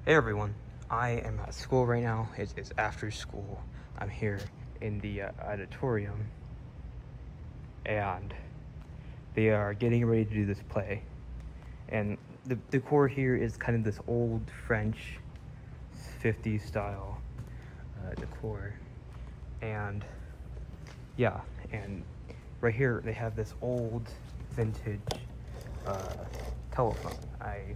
Hey everyone, I am at school right now. It is after school. I'm here in the auditorium and they are getting ready to do this play. And the decor here is kind of this old French 50s style decor. And yeah, and right here they have this old vintage telephone. I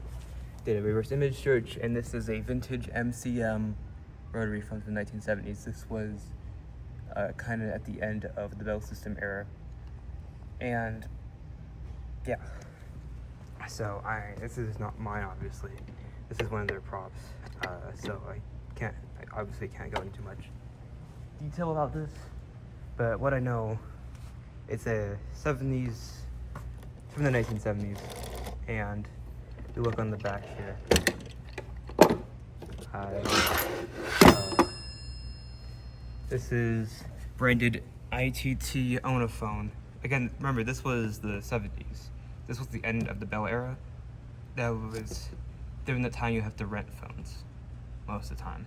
did a reverse image search, and this is a vintage MCM rotary phone from the 1970s. This was kind of at the end of the Bell System era, and yeah. So this is not mine, obviously. This is one of their props. So I obviously can't go into much detail about this. But what I know, it's a 70s, from the 1970s, and you look on the back here. This is branded ITT Onophone. Again, remember, this was the 70s. This was the end of the Bell era. That was during the time you have to rent phones, most of the time.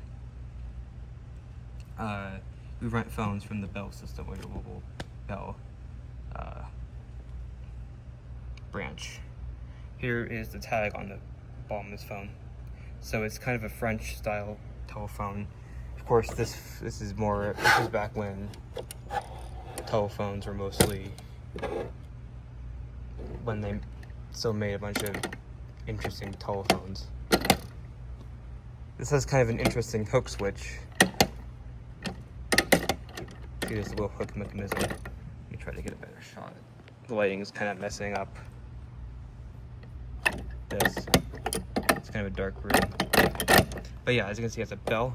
We rent phones from the Bell System, or your local Bell branch. Here is the tag on the bottom of this phone. So it's kind of a French style telephone. Of course, this is back when telephones were mostly, when they still made a bunch of interesting telephones. This has kind of an interesting hook switch. See this little hook mechanism. Let me try to get a better shot. The lighting is kind of messing up this. It's kind of a dark room. But yeah, as you can see, it's a bell.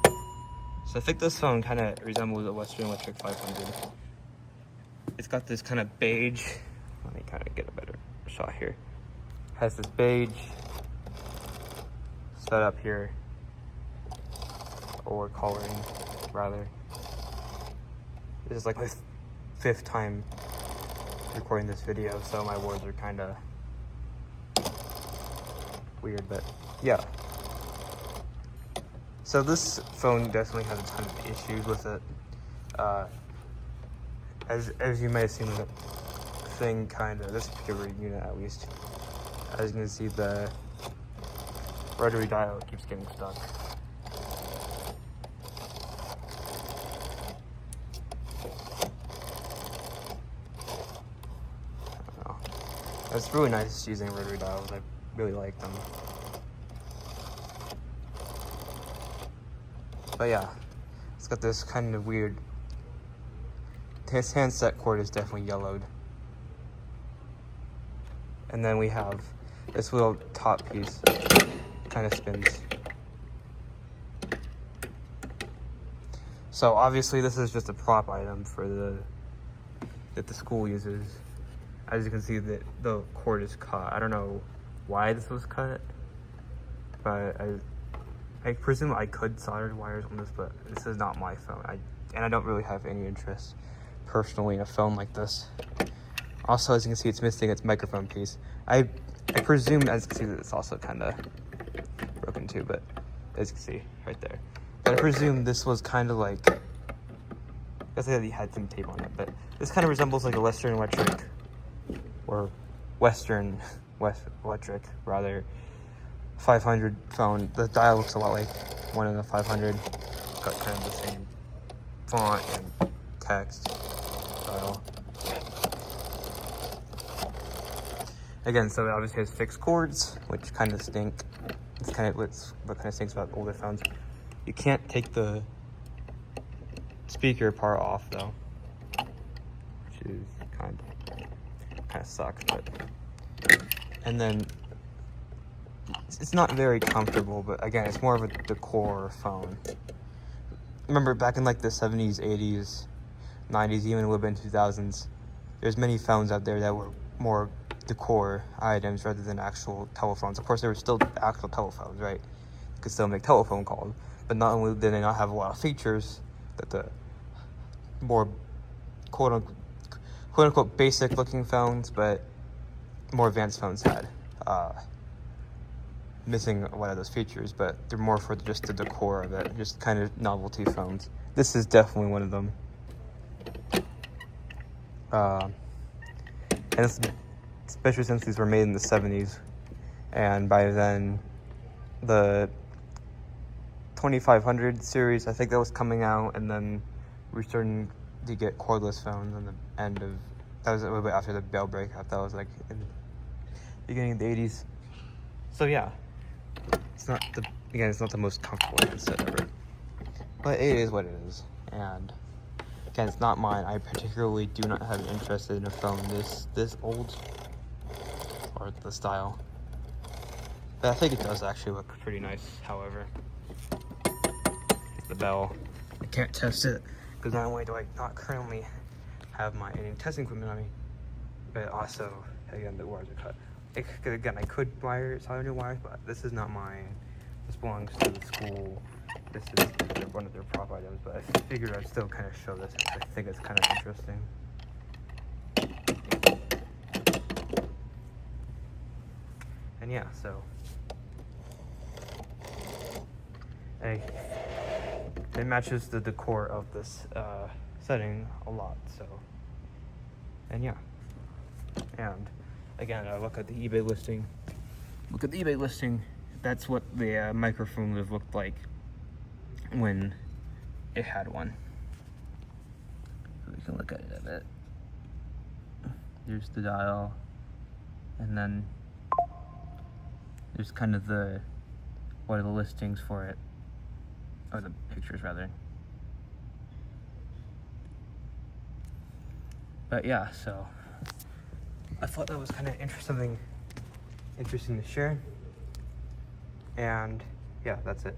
So I think this phone kind of resembles a Western Electric 500. It's got this kind of beige. Let me kind of get a better shot here. It has this beige setup here, or coloring rather. This is like my 5th time recording this video, so my words are kind of weird, but yeah. So this phone definitely has a ton of issues with it. As you may have seen, the thing this particular unit at least, as you can see, the rotary dial keeps getting stuck. I don't know. It's really nice using rotary dials. I really like them. But yeah, it's got this kind of weird, his handset cord is definitely yellowed. And then we have this little top piece, kind of spins. So obviously this is just a prop item that the school uses. As you can see, the cord is cut. I don't know why this was cut, but I presume I could solder wires on this, but this is not my phone. I don't really have any interest personally in a phone like this. Also, as you can see, it's missing its microphone piece. I presume, as you can see, that it's also kind of broken too, but as you can see right there. But I presume this was kind of like, I guess he had some tape on it, but this kind of resembles like a Western Electric, or Western Electric rather, 500 phone. The dial looks a lot like one in the 500. Got kind of the same font and text dial. Again, so it obviously has fixed cords, which kind of stink. It's kind of what kind of stinks about older phones. You can't take the speaker part off though, which is kind of sucks. But and then it's not very comfortable, but again, it's more of a decor phone. Remember back in like the 70s, 80s, 90s, even a little bit in 2000s, there's many phones out there that were more decor items rather than actual telephones. Of course, there were still actual telephones, right? You could still make telephone calls, but not only did they not have a lot of features that the more quote unquote basic looking phones, but more advanced phones had. missing one of those features, but they're more for just the decor of it, just kind of novelty phones. This is definitely one of them. And it's, especially since these were made in the 70s, and by then the 2500 series, I think that was coming out, and then we're starting to get cordless phones on the end of, that was a little bit after the Bell breakout. That was like in the beginning of the 80s. So yeah, it's not the most comfortable handset ever, but it is what it is. And again, it's not mine. I particularly do not have interest in a phone this old, or the style. But I think it does actually look pretty nice, however. The Bell. I can't test it because not only do I not currently have my any testing equipment on me, but also, again, the wires are cut. Again, I could solder new wires, but this is not mine. This belongs to the school. This is one of their prop items, but I figured I'd still kind of show this because I think it's kind of interesting. And yeah, so it matches the decor of this setting a lot. So, and yeah, and again, I look at the eBay listing. Look at the eBay listing. That's what the microphone would have looked like when it had one. So we can look at it a bit. There's the dial, and then there's kind of what are the listings for it, or the pictures rather. But yeah, so I thought that was kind of interesting to share. And yeah, that's it.